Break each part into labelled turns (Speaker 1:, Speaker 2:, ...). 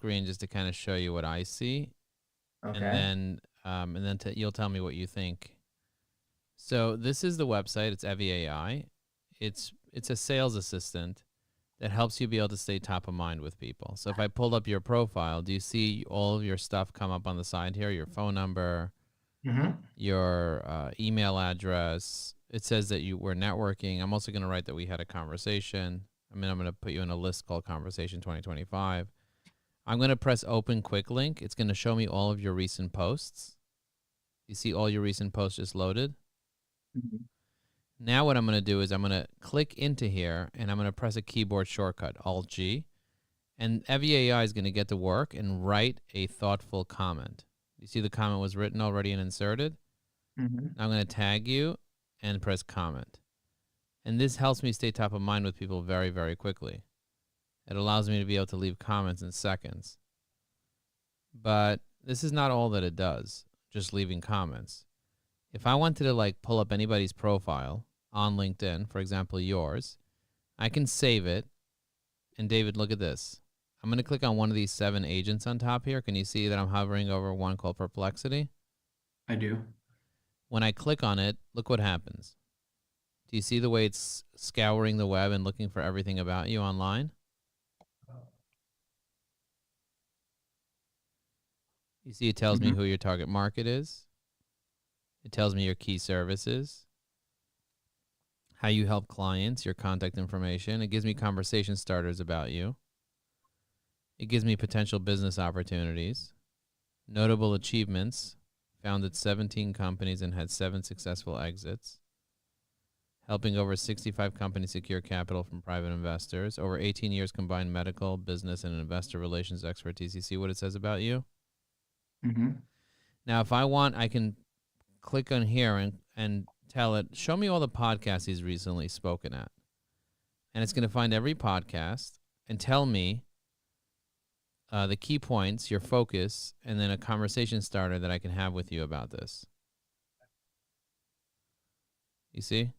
Speaker 1: screen just to kind of show you what I see,
Speaker 2: Okay.
Speaker 1: and then you'll tell me what you think. So this is the website. It's Evie AI. It's a sales assistant that helps you be able to stay top of mind with people. So if I pulled up your profile, do you see all of your stuff come up on the side here? Your phone number,
Speaker 2: Mm-hmm.
Speaker 1: your email address. It says that you were networking. I'm also going to write that we had a conversation. I'm going to put you in a list called Conversation 2025. I'm going to press Open Quick Link. It's going to show me all of your recent posts. You see all your recent posts just loaded?
Speaker 2: Mm-hmm.
Speaker 1: Now what I'm going to do is I'm going to click into here and I'm going to press a keyboard shortcut, Alt-G, and Evie AI is going to get to work and write a thoughtful comment. You see the comment was written already and inserted?
Speaker 2: Mm-hmm.
Speaker 1: Now I'm going to tag you and press comment. And this helps me stay top of mind with people very, very quickly. It allows me to be able to leave comments in seconds. But this is not all that it does, just leaving comments. If I wanted to like pull up anybody's profile on LinkedIn, for example, yours, I can save it. And David, look at this. I'm going to click on one of these 7 agents on top here. Can you see that I'm hovering over one called Perplexity?
Speaker 2: I do.
Speaker 1: When I click on it, look what happens. Do you see the way it's scouring the web and looking for everything about you online? You see it tells me
Speaker 2: Mm-hmm.
Speaker 1: who your target market is. It tells me your key services, how you help clients, your contact information. It gives me conversation starters about you. It gives me potential business opportunities, notable achievements, founded 17 companies and had 7 successful exits, helping over 65 companies secure capital from private investors, over 18 years combined medical, business, and investor relations expertise. You see what it says about you?
Speaker 2: Mm-hmm.
Speaker 1: Now, if I want, I can click on here and tell it, show me all the podcasts he's recently spoken at. And it's going to find every podcast and tell me the key points, your focus, and then a conversation starter that I can have with you about this. You see?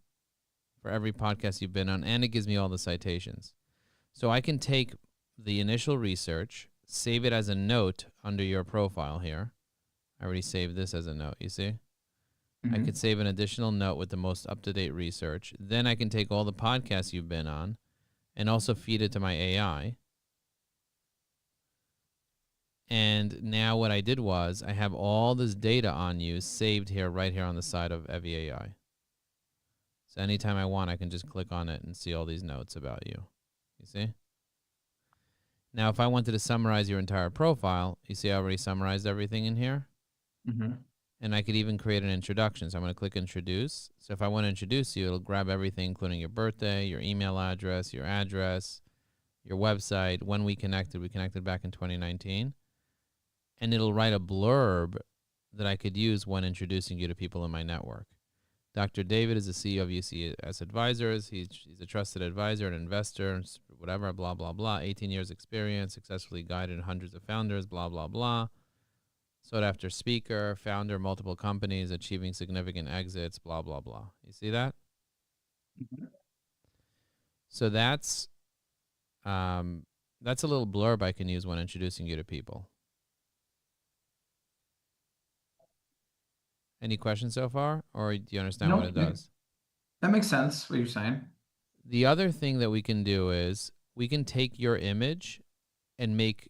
Speaker 1: For every podcast you've been on, and it gives me all the citations. So I can take the initial research, save it as a note under your profile here. I already saved this as a note, you see? I
Speaker 2: Mm-hmm.
Speaker 1: could save an additional note with the most up-to-date research. Then I can take all the podcasts you've been on and also feed it to my AI. And now what I did was I have all this data on you saved here, right here on the side of Evie AI. So anytime I want, I can just click on it and see all these notes about you. You see? Now, if I wanted to summarize your entire profile, you see I already summarized everything in here.
Speaker 2: Mm-hmm.
Speaker 1: And I could even create an introduction. So I'm going to click introduce. So if I want to introduce you, it'll grab everything, including your birthday, your email address, your website, when we connected. We connected back in 2019. And it'll write a blurb that I could use when introducing you to people in my network. Dr. David is the CEO of UCS Advisors. He's a trusted advisor, an investor, whatever, blah, blah, blah. 18 years experience, successfully guided hundreds of founders, blah, blah, blah. Sought after speaker, founder, multiple companies, achieving significant exits, blah, blah, blah. You see that?
Speaker 2: Mm-hmm.
Speaker 1: So that's a little blurb I can use when introducing you to people. Any questions so far, or do you understand what
Speaker 2: No,
Speaker 1: it does?
Speaker 2: that makes sense what you're saying.
Speaker 1: The other thing that we can do is we can take your image and make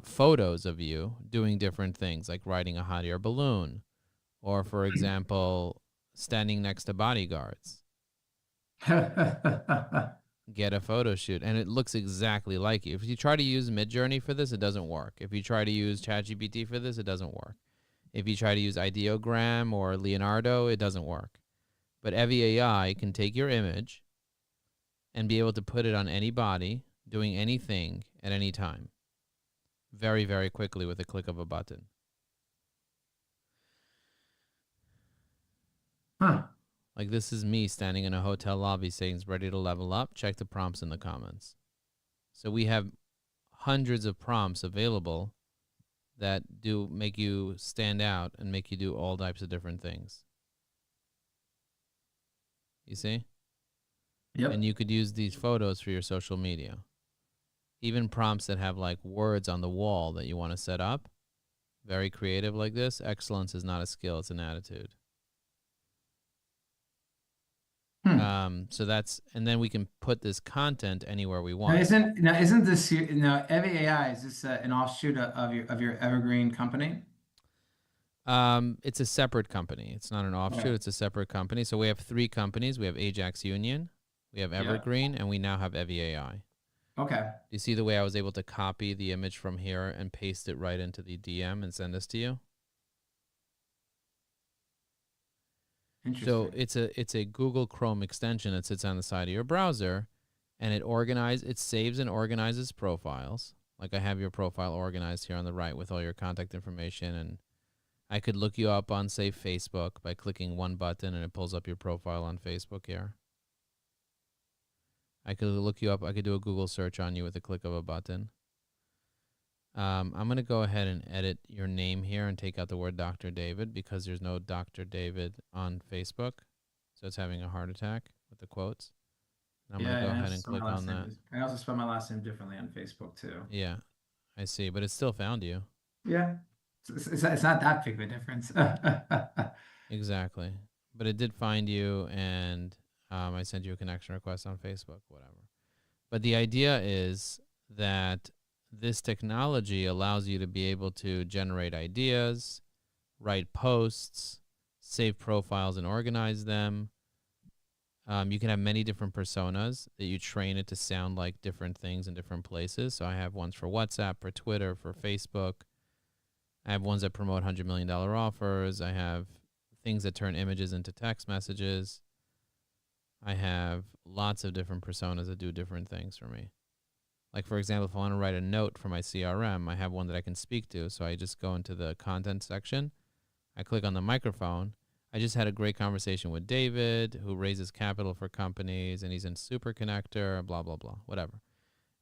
Speaker 1: photos of you doing different things, like riding a hot air balloon, or, for example, standing next to bodyguards. Get a photo shoot, and it looks exactly like you. If you try to use Midjourney for this, it doesn't work. If you try to use ChatGPT for this, it doesn't work. If you try to use Ideogram or Leonardo, it doesn't work. But Evie AI can take your image and be able to put it on any body doing anything at any time very, very quickly with a click of a button.
Speaker 2: Huh.
Speaker 1: Like, this is me standing in a hotel lobby saying it's ready to level up. Check the prompts in the comments. So we have hundreds of prompts available that do make you stand out and make you do all types of different things. You see? And
Speaker 2: Yep.
Speaker 1: you could use these photos for your social media. Even prompts that have like words on the wall that you want to set up, very creative like this. Excellence is not a skill, it's an attitude. So that's, and then we can put this content anywhere we
Speaker 2: Now
Speaker 1: want.
Speaker 2: isn't this Evie AI, is this an offshoot of your Evergreen company?
Speaker 1: It's a separate company. It's not an offshoot.
Speaker 2: Okay.
Speaker 1: It's a separate company. So we have 3 companies. We have Ajax Union, we have
Speaker 2: Yeah.
Speaker 1: Evergreen, and we now have Evie AI. Do
Speaker 2: Okay.
Speaker 1: you see the way I was able to copy the image from here and paste it right into the DM and send this to you? So
Speaker 2: Interesting.
Speaker 1: it's a Google Chrome extension that sits on the side of your browser, and it saves and organizes profiles. Like I have your profile organized here on the right with all your contact information, and I could look you up on, say, Facebook by clicking one button, and it pulls up your profile on Facebook here. I could look you up. I could do a Google search on you with a click of a button. I'm going to go ahead and edit your name here and take out the word Dr. David because there's no Dr. David on Facebook. So it's having a heart attack with the quotes. And I'm going to go ahead and click on that.
Speaker 2: I also spell my last name differently on Facebook too.
Speaker 1: Yeah, I see. But it still found you.
Speaker 2: Yeah. It's not that big of a difference.
Speaker 1: Exactly. But it did find you, and I sent you a connection request on Facebook, whatever. But the idea is that this technology allows you to be able to generate ideas, write posts, save profiles and organize them. You can have many different personas that you train it to sound like different things in different places. So I have ones for WhatsApp, for Twitter, for Facebook. I have ones that promote $100 million offers. I have things that turn images into text messages. I have lots of different personas that do different things for me. Like, for example, if I want to write a note for my CRM, I have one that I can speak to. So I just go into the content section. I click on the microphone. I just had a great conversation with David, who raises capital for companies, and he's in Super Connector, blah, blah, blah, whatever.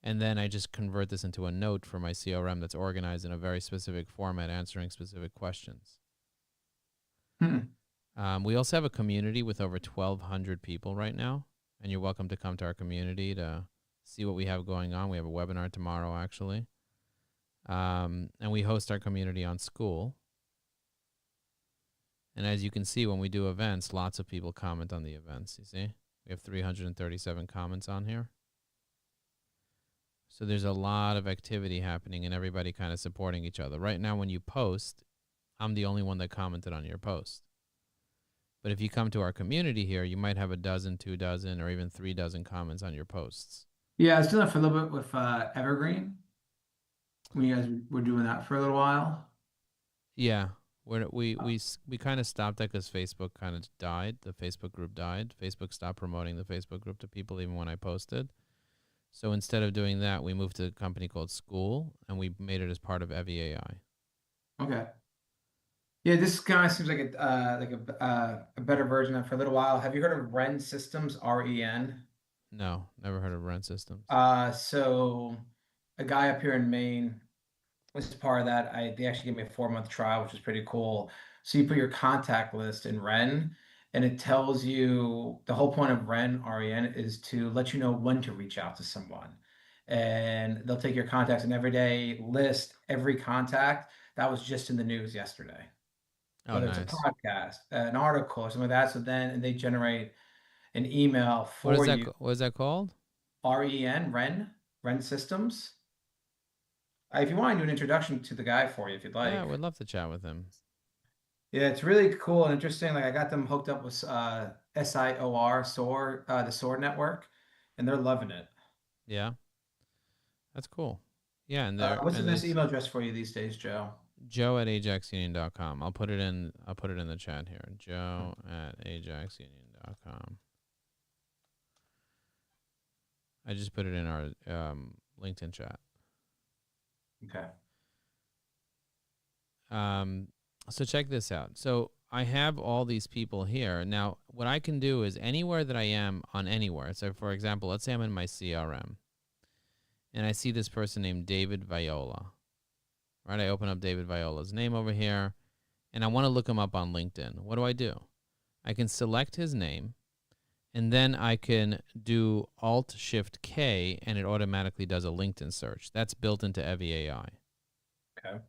Speaker 1: And then I just convert this into a note for my CRM that's organized in a very specific format, answering specific questions. We also have a community with over 1,200 people right now, and you're welcome to come to our community to see what we have going on. We have a webinar tomorrow, actually. And we host our community on School. And as you can see, when we do events, lots of people comment on the events. You see, we have 337 comments on here. So there's a lot of activity happening and everybody kind of supporting each other. Right now, when you post, I'm the only one that commented on your post. But if you come to our community here, you might have a dozen, 2 dozen, or even 3 dozen comments on your posts.
Speaker 2: Yeah, I was doing that for a little bit with Evergreen. When you guys were doing that for a little while.
Speaker 1: Yeah, we kind of stopped that because Facebook kind of died. The Facebook group died. Facebook stopped promoting the Facebook group to people even when I posted. So instead of doing that, we moved to a company called School, and we made it as part of Evie AI.
Speaker 2: Okay. Yeah, this kind of seems like a better version of for a little while. Have you heard of Ren Systems, REN?
Speaker 1: No, never heard of Ren Systems.
Speaker 2: So a guy up here in Maine was part of that. They actually gave me a 4-month trial, which is pretty cool. So you put your contact list in Ren, and it tells you the whole point of Ren, REN, is to let you know when to reach out to someone. And they'll take your contacts and every day list every contact that was just in the news yesterday.
Speaker 1: Oh,
Speaker 2: Whether
Speaker 1: nice.
Speaker 2: it's a podcast, an article, or something like that. So then they generate an email for you.
Speaker 1: What is that called?
Speaker 2: REN, Ren Systems. If you want to do an introduction to the guy for you, if you'd like.
Speaker 1: Yeah, I would love to chat with him.
Speaker 2: Yeah, it's really cool and interesting. Like I got them hooked up with SIOR, SOAR, the SOAR network, and they're loving it.
Speaker 1: Yeah, that's cool. Yeah, and
Speaker 2: What's the best email address for you these days, Joe?
Speaker 1: Joe@ajaxunion.com. I'll put it in the chat here. Joe@ajaxunion.com. I just put it in our LinkedIn chat.
Speaker 2: Okay.
Speaker 1: So check this out. So I have all these people here. Now, what I can do is anywhere that I am on anywhere. So for example, let's say I'm in my CRM and I see this person named David Viola. Right? I open up David Viola's name over here and I want to look him up on LinkedIn. What do? I can select his name And then I can do Alt-Shift-K, and it automatically does a LinkedIn search. That's built into Evie AI.
Speaker 2: Okay.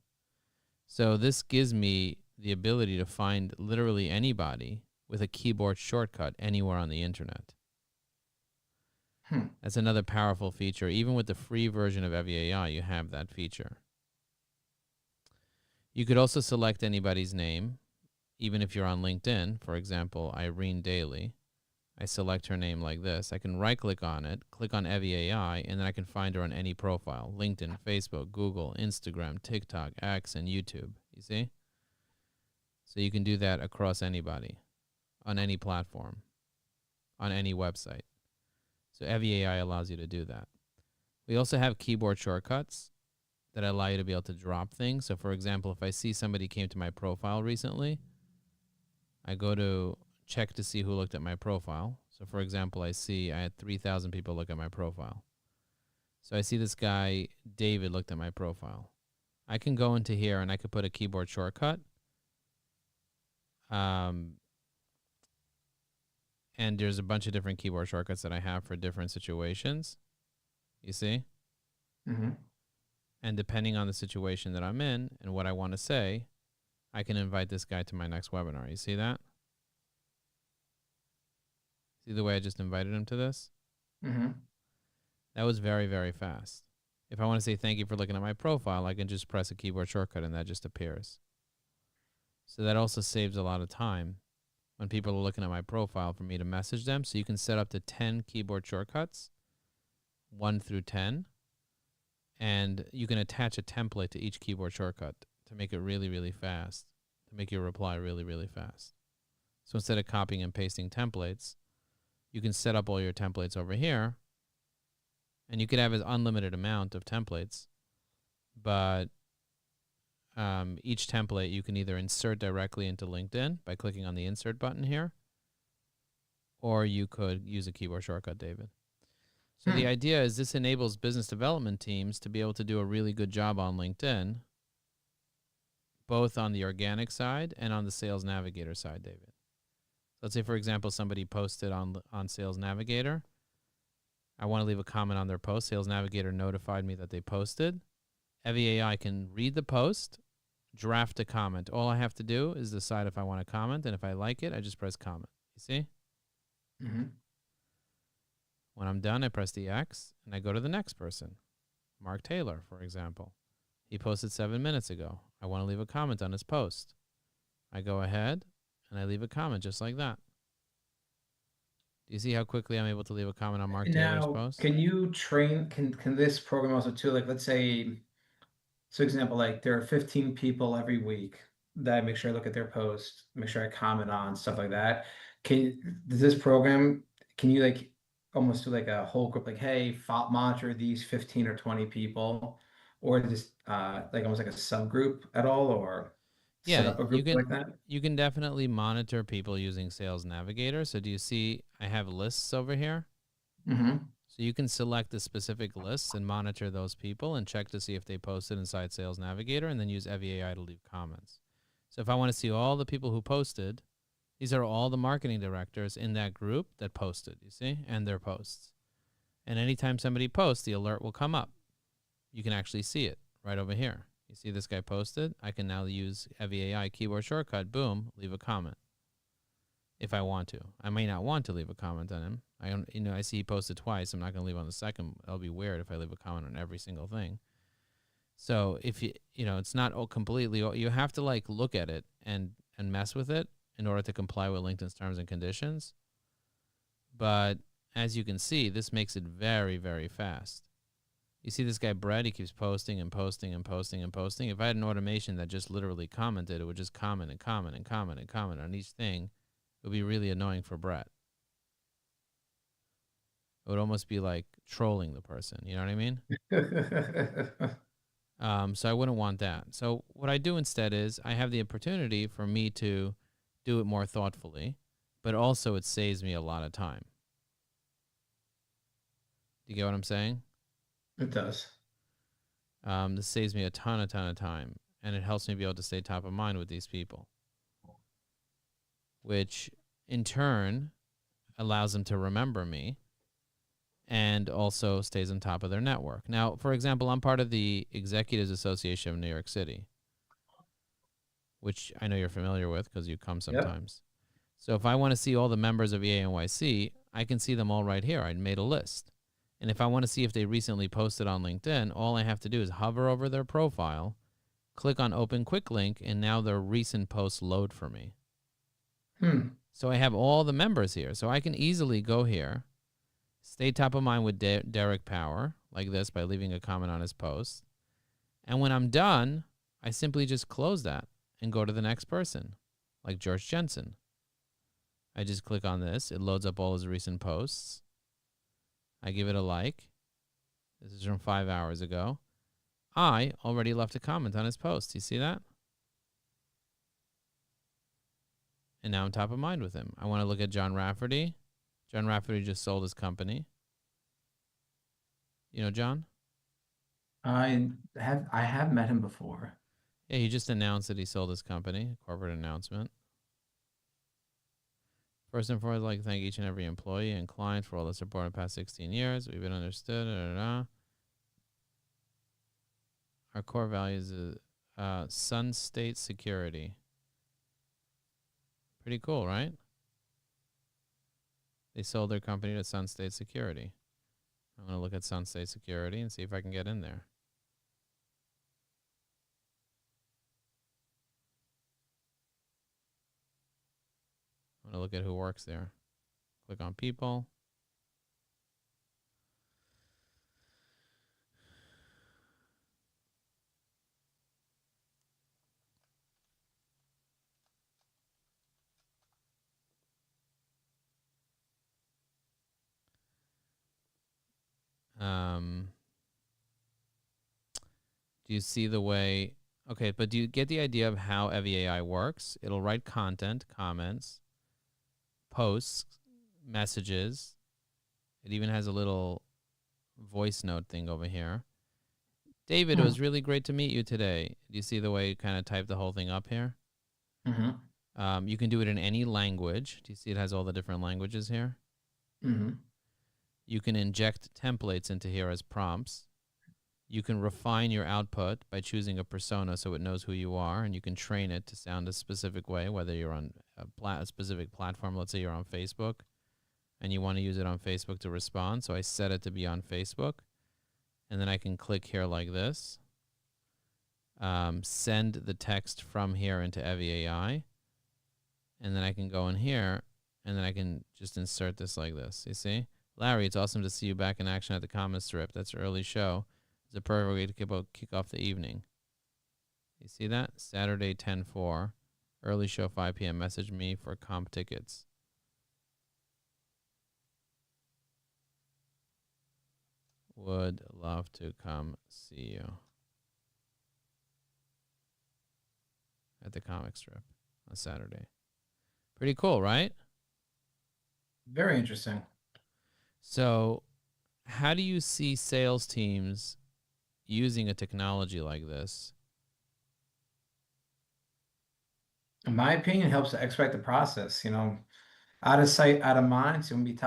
Speaker 1: So this gives me the ability to find literally anybody with a keyboard shortcut anywhere on the internet. That's another powerful feature. Even with the free version of Evie AI, you have that feature. You could also select anybody's name, even if you're on LinkedIn. For example, Irene Daly. I select her name like this. I can right-click on it, click on Evie AI, and then I can find her on any profile. LinkedIn, Facebook, Google, Instagram, TikTok, X, and YouTube. You see? So you can do that across anybody, on any platform, on any website. So Evie AI allows you to do that. We also have keyboard shortcuts that allow you to be able to drop things. So for example, if I see somebody came to my profile recently, I go to check to see who looked at my profile. So for example, I had 3,000 people look at my profile. So I see this guy, David, looked at my profile. I can go into here and I could put a keyboard shortcut. And there's a bunch of different keyboard shortcuts that I have for different situations. You see?
Speaker 2: Mm-hmm.
Speaker 1: And depending on the situation that I'm in and what I want to say, I can invite this guy to my next webinar. You see that? See the way I just invited him to this?
Speaker 2: Mm-hmm.
Speaker 1: That was very, very fast. If I want to say thank you for looking at my profile, I can just press a keyboard shortcut and that just appears. So that also saves a lot of time when people are looking at my profile for me to message them. So you can set up to 10 keyboard shortcuts, 1 through 10, and you can attach a template to each keyboard shortcut to make it really, really fast, to make your reply really, really fast. So instead of copying and pasting templates, you can set up all your templates over here, and you could have an unlimited amount of templates, but each template you can either insert directly into LinkedIn by clicking on the insert button here, or you could use a keyboard shortcut, David. So the idea is this enables business development teams to be able to do a really good job on LinkedIn, both on the organic side and on the Sales Navigator side, David. Let's say, for example, somebody posted on Sales Navigator. I want to leave a comment on their post. Sales Navigator notified me that they posted. Evie AI can read the post, draft a comment. All I have to do is decide if I want to comment, and if I like it, I just press comment. You see?
Speaker 2: Mm-hmm.
Speaker 1: When I'm done, I press the X, and I go to the next person. Mark Taylor, for example. He posted 7 minutes ago. I want to leave a comment on his post. I go ahead, and I leave a comment just like that. Do you see how quickly I'm able to leave a comment on Mark Taylor's post?
Speaker 2: Can you train, can this program also too, like, let's say, so example, like there are 15 people every week that I make sure I look at their post, make sure I comment on stuff like that. Does this program, can you like almost do like a whole group, like, hey, monitor these 15 or 20 people, or just like almost like a subgroup at all, or set
Speaker 1: Yeah,
Speaker 2: up a group like that?
Speaker 1: you can definitely monitor people using Sales Navigator. So do you see I have lists over here?
Speaker 2: Mm-hmm.
Speaker 1: So you can select the specific lists and monitor those people and check to see if they posted inside Sales Navigator, and then use Evie AI to leave comments. So if I want to see all the people who posted, these are all the marketing directors in that group that posted, you see, and their posts. And anytime somebody posts, the alert will come up. You can actually see it right over here. You see this guy posted? I can now use Evie AI keyboard shortcut, boom, leave a comment. If I want to. I may not want to leave a comment on him. I see he posted twice. I'm not going to leave on the second. That'll be weird if I leave a comment on every single thing. So if it's not completely, you have to like look at it and mess with it in order to comply with LinkedIn's terms and conditions. But as you can see, this makes it very, very fast. You see this guy, Brett, he keeps posting and posting and posting and posting. If I had an automation that just literally commented, it would just comment and comment and comment and comment on each thing. It would be really annoying for Brett. It would almost be like trolling the person. You know what I mean? So I wouldn't want that. So what I do instead is I have the opportunity for me to do it more thoughtfully, but also it saves me a lot of time. Do you get what I'm saying?
Speaker 2: It does.
Speaker 1: This saves me a ton of time, and it helps me be able to stay top of mind with these people, which in turn allows them to remember me, and also stays on top of their network. Now, for example, I'm part of the Executives Association of New York City, which I know you're familiar with because you come
Speaker 2: Yep.
Speaker 1: sometimes. So if I want to see all the members of EANYC, I can see them all right here. I made a list. And if I want to see if they recently posted on LinkedIn, all I have to do is hover over their profile, click on Open Quick Link, and now their recent posts load for me. So I have all the members here. So I can easily go here, stay top of mind with Derek Power, like this, by leaving a comment on his post. And when I'm done, I simply just close that and go to the next person, like George Jensen. I just click on this. It loads up all his recent posts. I give it a like. This is from 5 hours ago. I already left a comment on his post. You see that? And now I'm top of mind with him. I want to look at John Rafferty. John Rafferty just sold his company. You know John?
Speaker 2: I have met him before.
Speaker 1: Yeah, he just announced that he sold his company, corporate announcement. First and foremost, I'd like to thank each and every employee and client for all the support in the past 16 years. We've been understood. Our core values is Sun State Security. Pretty cool, right? They sold their company to Sun State Security. I'm going to look at Sun State Security and see if I can get in there. I'm going to look at who works there. Click on people. Do you see the way? Okay, but do you get the idea of how EviAI works? It'll write content, comments, posts, messages. It even has a little voice note thing over here. David, it was really great to meet you today. Do you see the way you kind of type the whole thing up here?
Speaker 2: Mm-hmm.
Speaker 1: You can do it in any language. Do you see it has all the different languages here?
Speaker 2: Mm-hmm.
Speaker 1: You can inject templates into here as prompts. You can refine your output by choosing a persona so it knows who you are, and you can train it to sound a specific way, whether you're on a specific platform. Let's say you're on Facebook, and you want to use it on Facebook to respond. So I set it to be on Facebook, and then I can click here like this. Send the text from here into EviAI, and then I can go in here, and then I can just insert this like this. You see? Larry, it's awesome to see you back in action at the comic strip. That's an early show. It's a perfect way to kick off the evening. You see that? Saturday 10/4, early show 5 p.m. Message me for comp tickets. Would love to come see you at the comic strip on Saturday. Pretty cool, right?
Speaker 2: Very interesting.
Speaker 1: So, how do you see sales teams using a technology like this?
Speaker 2: In my opinion, it helps to expedite the process. Out of sight, out of mind. So you want to be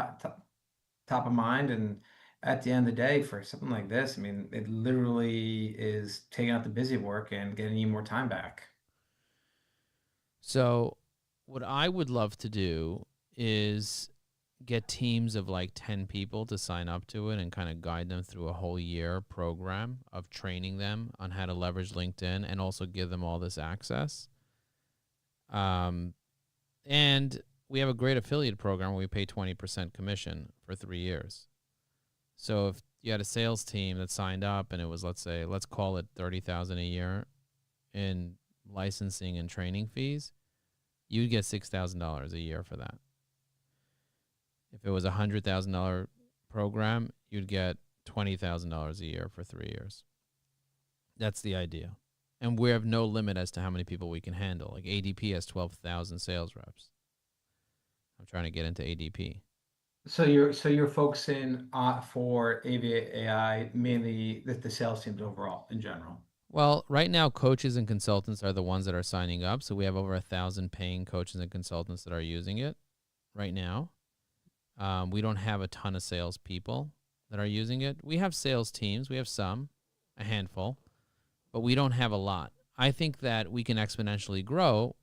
Speaker 2: top of mind. And at the end of the day, for something like this, I mean, it literally is taking out the busy work and getting you more time back.
Speaker 1: So, what I would love to do is get teams of like 10 people to sign up to it and kind of guide them through a whole year program of training them on how to leverage LinkedIn and also give them all this access. And we have a great affiliate program where we pay 20% commission for 3 years. So if you had a sales team that signed up and it was, let's call it $30,000 a year in licensing and training fees, you'd get $6,000 a year for that. If it was a $100,000 program, you'd get $20,000 a year for 3 years. That's the idea. And we have no limit as to how many people we can handle. Like ADP has 12,000 sales reps. I'm trying to get into ADP.
Speaker 2: So you're focusing for AI mainly the sales teams overall in general.
Speaker 1: Well, right now, coaches and consultants are the ones that are signing up. So we have over 1,000 paying coaches and consultants that are using it right now. We don't have a ton of salespeople that are using it. We have sales teams. We have some, a handful, but we don't have a lot. I think that we can exponentially grow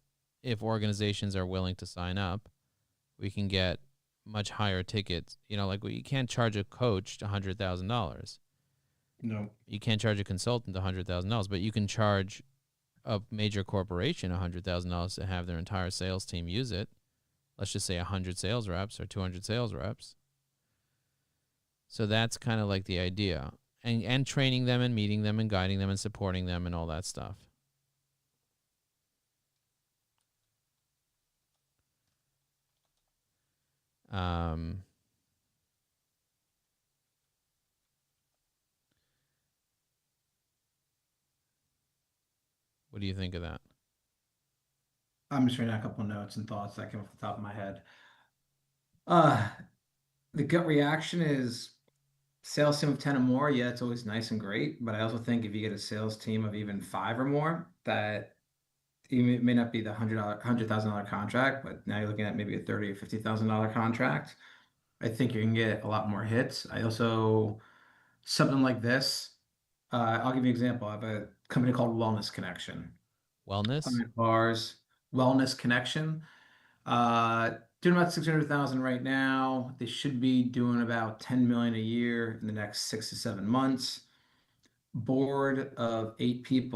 Speaker 1: if organizations are willing to sign up. We can get much higher tickets. Like you can't charge a coach $100,000.
Speaker 2: No.
Speaker 1: You can't charge a consultant $100,000, but you can charge a major corporation $100,000 to have their entire sales team use it. Let's just say 100 sales reps or 200 sales reps. So that's kind of like the idea. And training them and meeting them and guiding them and supporting them and all that stuff. What do you think of that?
Speaker 2: I'm just writing down a couple of notes and thoughts that came off the top of my head. Uh, the gut reaction is sales team of 10 or more. Yeah, it's always nice and great. But I also think if you get a sales team of even 5 or more, that it may not be the $100,000 contract, but now you're looking at maybe a $30,000 or $50,000 contract. I think you can get a lot more hits. I also, something like this, I'll give you an example. I have a company called Wellness Connection.
Speaker 1: Wellness?
Speaker 2: Client bars, Wellness Connection. Doing about 600,000 right now. They should be doing about 10 million a year in the next 6 to 7 months. Board of 8 people.